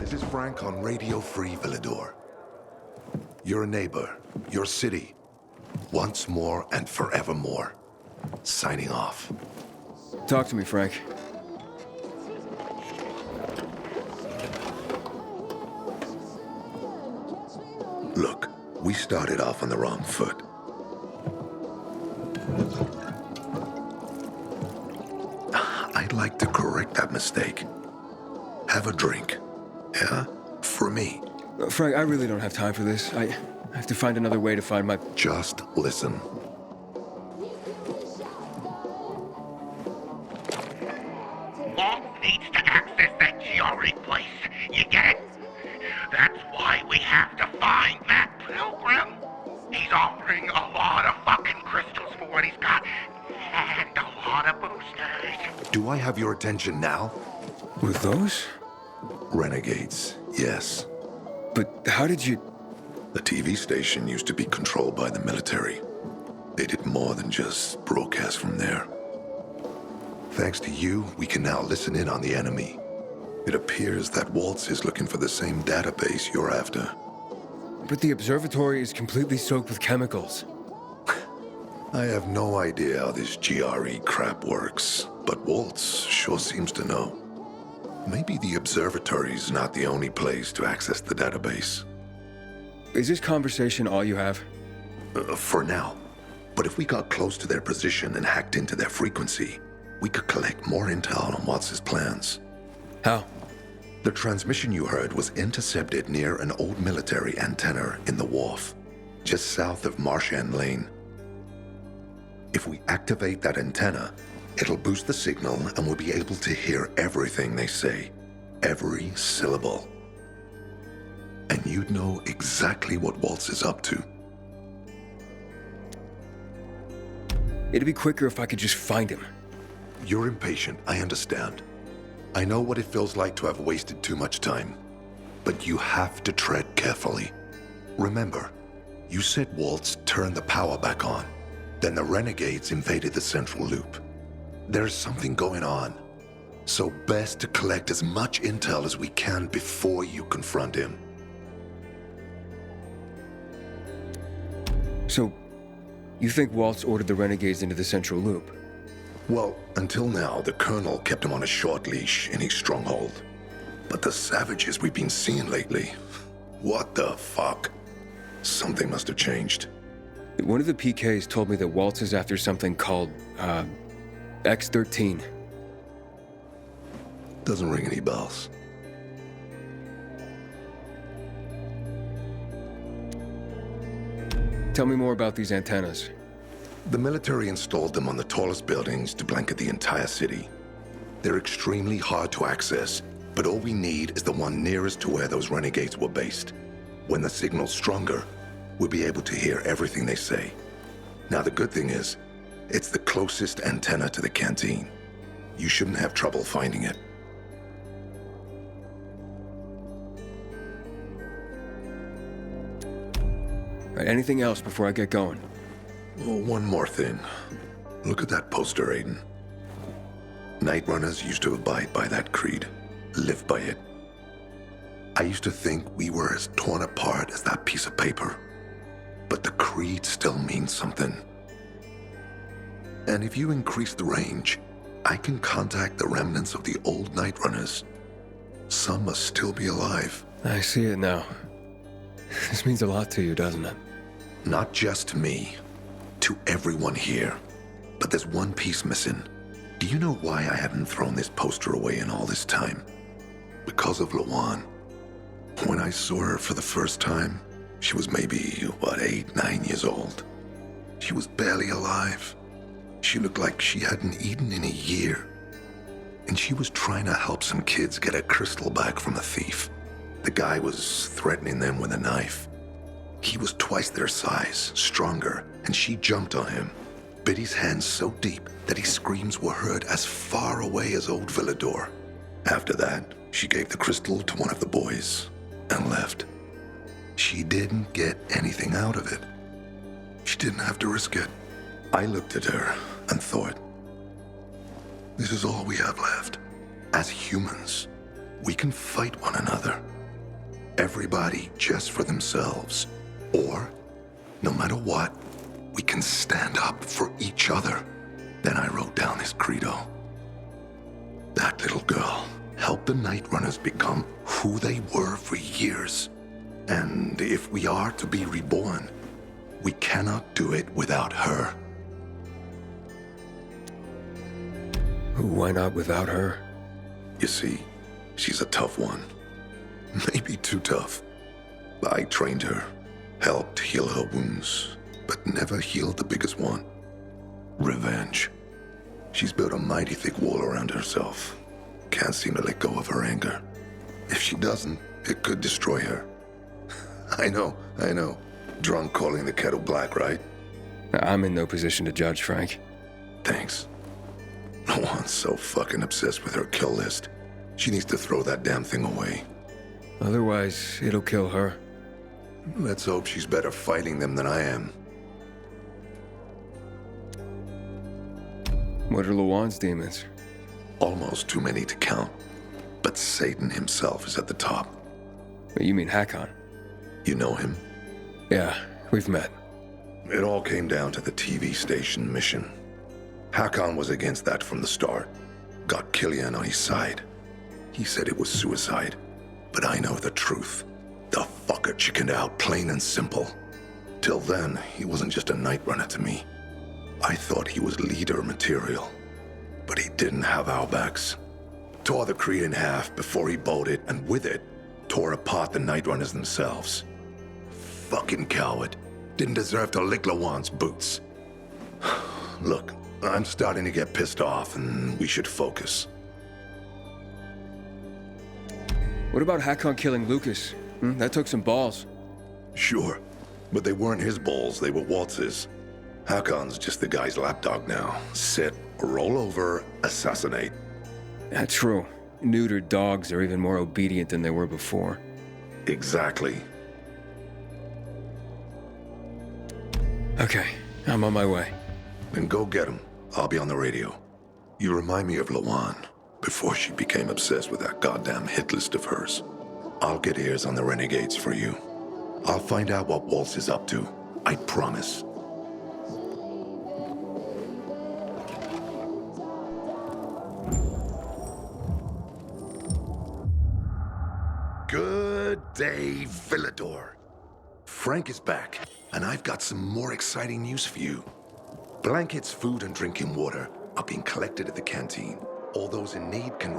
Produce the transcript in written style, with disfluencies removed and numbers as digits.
This is Frank on Radio Free Villador. Your neighbor, your city, once more and forevermore. Signing off. Talk to me, Frank. Look, we started off on the wrong foot. I'd like to correct that mistake. Have a drink. Yeah? For me. Frank, I really don't have time for this. I have to find another way to find my... Just listen. Walt needs to access that GRE place. You get it? That's why we have to find that pilgrim. He's offering a lot of fucking crystals for what he's got. And a lot of boosters. Do I have your attention now? With those? Renegades, yes. But how did you... The TV station used to be controlled by the military. They did more than just broadcast from there. Thanks to you, we can now listen in on the enemy. It appears that Waltz is looking for the same database you're after. But the observatory is completely soaked with chemicals. I have no idea how this GRE crap works, but Waltz sure seems to know. Maybe the observatory's not the only place to access the database. Is this conversation all you have? For now. But if we got close to their position and hacked into their frequency, we could collect more intel on Waltz's plans. How? The transmission you heard was intercepted near an old military antenna in the wharf, just south of Marchand Lane. If we activate that antenna, it'll boost the signal and we'll be able to hear everything they say, every syllable. And you'd know exactly what Waltz is up to. It'd be quicker if I could just find him. You're impatient, I understand. I know what it feels like to have wasted too much time. But you have to tread carefully. Remember, you said Waltz turned the power back on. Then the renegades invaded the central loop. There's something going on. So best to collect as much intel as we can before you confront him. So, you think Waltz ordered the renegades into the central loop? Well, until now, the Colonel kept him on a short leash in his stronghold. But the savages we've been seeing lately, what the fuck? Something must have changed. One of the PKs told me that Waltz is after something called, X-13. Doesn't ring any bells. Tell me more about these antennas. The military installed them on the tallest buildings to blanket the entire city. They're extremely hard to access, but all we need is the one nearest to where those renegades were based. When the signal's stronger, we'll be able to hear everything they say. Now the good thing is, it's the closest antenna to the canteen. You shouldn't have trouble finding it. All right, anything else before I get going? Oh, one more thing. Look at that poster, Aiden. Nightrunners used to abide by that creed, live by it. I used to think we were as torn apart as that piece of paper. But the creed still means something. And if you increase the range, I can contact the remnants of the old Nightrunners. Some must still be alive. I see it now. This means a lot to you, doesn't it? Not just to me, to everyone here. But there's one piece missing. Do you know why I haven't thrown this poster away in all this time? Because of Lawan. When I saw her for the first time, she was maybe, 8, 9 years old. She was barely alive. She looked like she hadn't eaten in a year. And she was trying to help some kids get a crystal back from a thief. The guy was threatening them with a knife. He was twice their size, stronger, and she jumped on him, bit his hands so deep that his screams were heard as far away as old Villador. After that, she gave the crystal to one of the boys and left. She didn't get anything out of it. She didn't have to risk it. I looked at her and thought, this is all we have left. As humans, we can fight one another. Everybody just for themselves. Or, no matter what, we can stand up for each other. Then I wrote down this credo. That little girl helped the Nightrunners become who they were for years. And if we are to be reborn, we cannot do it without her. Why not without her? You see, she's a tough one. Maybe too tough. I trained her, helped heal her wounds, but never healed the biggest one. Revenge. She's built a mighty thick wall around herself. Can't seem to let go of her anger. If she doesn't, it could destroy her. I know. Drunk calling the kettle black, right? I'm in no position to judge, Frank. Thanks. Lawan's so fucking obsessed with her kill list. She needs to throw that damn thing away. Otherwise, it'll kill her. Let's hope she's better fighting them than I am. What are Lawan's demons? Almost too many to count. But Satan himself is at the top. You mean Hakon? You know him? Yeah, we've met. It all came down to the TV station mission. Hakon was against that from the start. Got Killian on his side. He said it was suicide. But I know the truth. The fucker chickened out, plain and simple. Till then, he wasn't just a night runner to me. I thought he was leader material. But he didn't have our backs. Tore the Creed in half before he bolted, and with it, tore apart the Nightrunners themselves. Fucking coward. Didn't deserve to lick Lawan's boots. Look, I'm starting to get pissed off, and we should focus. What about Hakon killing Lucas? That took some balls. Sure, but they weren't his balls, they were Waltz's. Hakon's just the guy's lapdog now. Sit, roll over, assassinate. That's true. Neutered dogs are even more obedient than they were before. Exactly. Okay, I'm on my way. Then go get him. I'll be on the radio. You remind me of Lawan, before she became obsessed with that goddamn hit list of hers. I'll get ears on the renegades for you. I'll find out what Waltz is up to. I promise. Good day, Villador. Frank is back, and I've got some more exciting news for you. Blankets, food, and drinking water are being collected at the canteen. All those in need can